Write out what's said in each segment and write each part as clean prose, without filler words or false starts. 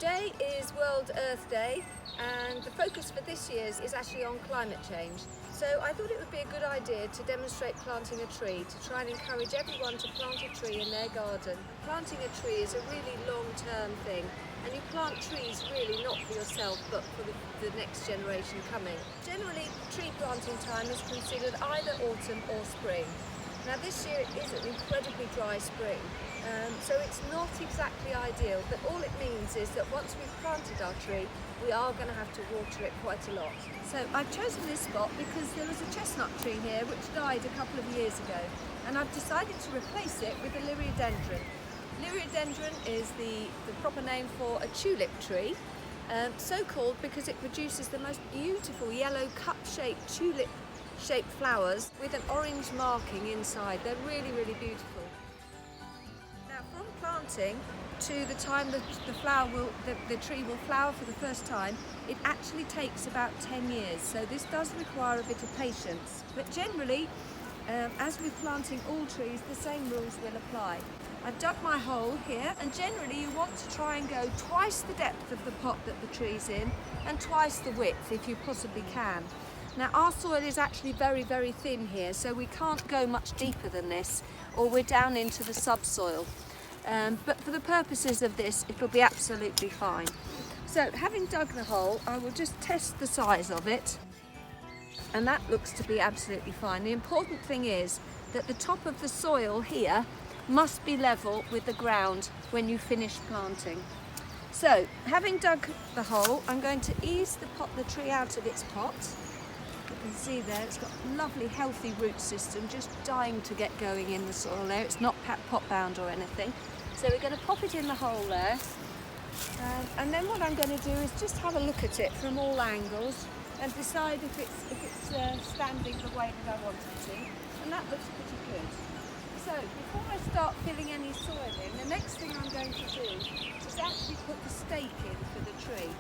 Today is World Earth Day, and the focus for this year's is actually on climate change. So I thought it would be a good idea to demonstrate planting a tree, to try and encourage everyone to plant a tree in their garden. Planting a tree is a really long-term thing, and you plant trees really not for yourself but for the next generation coming. Generally, tree planting time is considered either autumn or spring. Now this year it is an incredibly dry spring, so it's not exactly ideal, but all it means is that once we've planted our tree, we are going to have to water it quite a lot. So I've chosen this spot because there was a chestnut tree here which died a couple of years ago, and I've decided to replace it with a Liriodendron. Liriodendron is the proper name for a tulip tree, so called because it produces the most beautiful yellow cup-shaped tulip-shaped flowers with an orange marking inside. They're really, really beautiful. Now, from planting to the time that the tree will flower for the first time, it actually takes about 10 years. So this does require a bit of patience. But generally, as with planting all trees, the same rules will apply. I've dug my hole here, and generally you want to try and go twice the depth of the pot that the tree's in and twice the width if you possibly can. Now our soil is actually very, very thin here, so we can't go much deeper than this, or we're down into the subsoil. But for the purposes of this, it'll be absolutely fine. So having dug the hole, I will just test the size of it, and that looks to be absolutely fine. The important thing is that the top of the soil here must be level with the ground when you finish planting. So having dug the hole, I'm going to ease the tree out of its pot. You can see there it's got a lovely healthy root system just dying to get going in the soil there. It's not pot bound or anything. So we're going to pop it in the hole there, and then what I'm going to do is just have a look at it from all angles and decide if it's standing the way that I want it to, and that looks pretty good. So before I start filling any soil in, the next thing I'm going to do is actually put the stake in for the tree.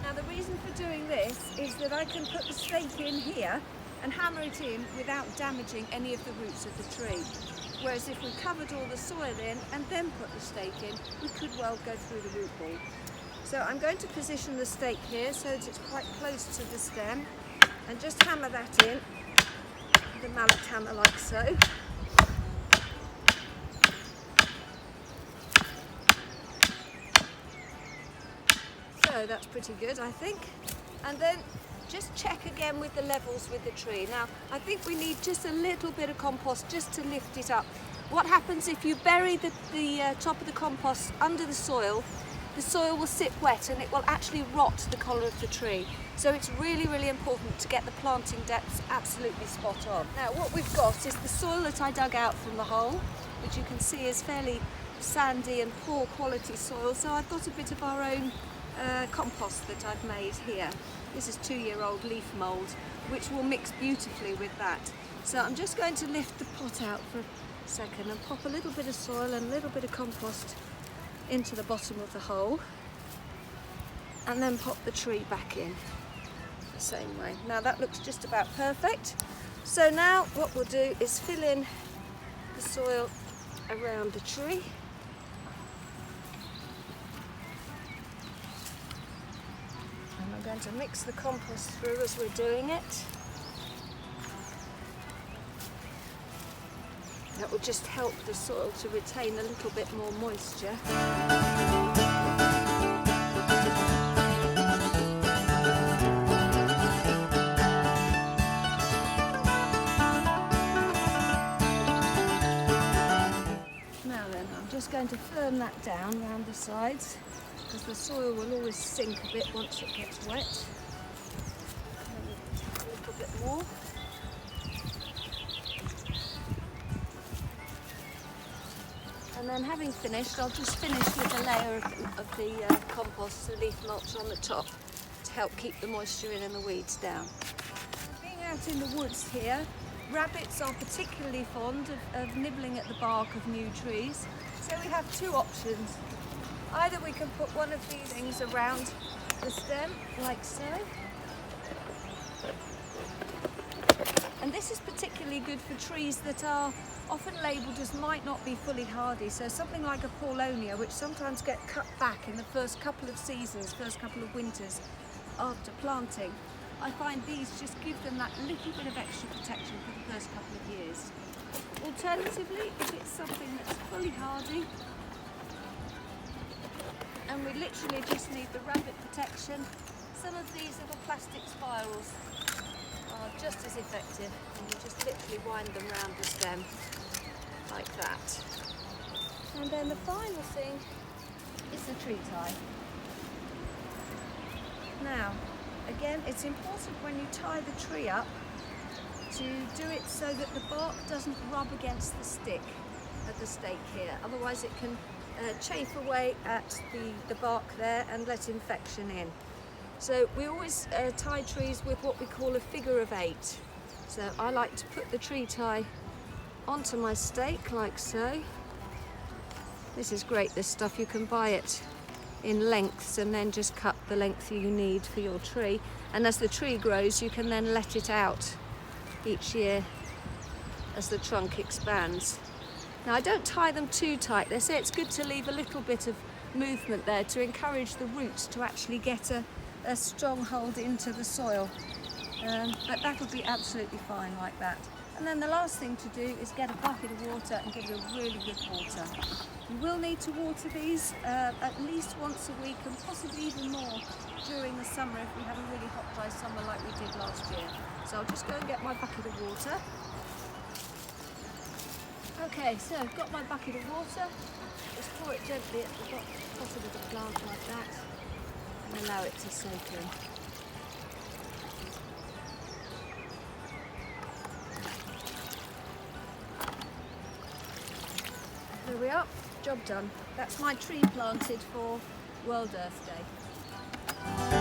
Now the reason for doing this is that I can put the stake in here and hammer it in without damaging any of the roots of the tree. Whereas if we covered all the soil in and then put the stake in, we could well go through the root ball. So I'm going to position the stake here so that it's quite close to the stem, and just hammer that in with a mallet hammer like so. So that's pretty good, I think. And then just check again with the levels with the tree. Now, I think we need just a little bit of compost just to lift it up. What happens if you bury the top of the compost under the soil will sit wet and it will actually rot the collar of the tree. So it's really, really important to get the planting depths absolutely spot on. Now, what we've got is the soil that I dug out from the hole, which you can see is fairly sandy and poor quality soil. So I've got a bit of our own compost that I've made here. This is 2-year-old leaf mould, which will mix beautifully with that. So I'm just going to lift the pot out for a second and pop a little bit of soil and a little bit of compost into the bottom of the hole, and then pop the tree back in the same way. Now that looks just about perfect. So now what we'll do is fill in the soil around the tree. I'm going to mix the compost through as we're doing it. That will just help the soil to retain a little bit more moisture. Now then, I'm just going to firm that down around the sides, because the soil will always sink a bit once it gets wet. A little bit more. And then having finished, I'll just finish with a layer of the compost, the leaf mulch on the top, to help keep the moisture in and the weeds down. Being out in the woods here, rabbits are particularly fond of nibbling at the bark of new trees. So we have two options. Either we can put one of these things around the stem, like so. And this is particularly good for trees that are often labelled as might not be fully hardy. So something like a Paulonia, which sometimes get cut back in the first couple of seasons, first couple of winters after planting. I find these just give them that little bit of extra protection for the first couple of years. Alternatively, if it's something that's fully hardy, and we literally just need the rabbit protection, some of these little plastic spirals are just as effective, and you just literally wind them round the stem like that. And then the final thing is the tree tie. Now, again, it's important when you tie the tree up to do it so that the bark doesn't rub against the stick at the stake here. Otherwise it can chafe away at the bark there and let infection in. So we always tie trees with what we call a figure of 8. So I like to put the tree tie onto my stake like so. This is great, this stuff. You can buy it in lengths and then just cut the length you need for your tree. And as the tree grows, you can then let it out each year as the trunk expands. Now I don't tie them too tight. They say it's good to leave a little bit of movement there to encourage the roots to actually get a stronghold into the soil. But that'll be absolutely fine like that. And then the last thing to do is get a bucket of water and give it a really good water. You will need to water these at least once a week, and possibly even more during the summer if we have a really hot, dry summer like we did last year. So I'll just go and get my bucket of water. Okay, so I've got my bucket of water. Just pour it gently at the bottom of the plant like that and allow it to soak in. There we are, job done. That's my tree planted for World Earth Day.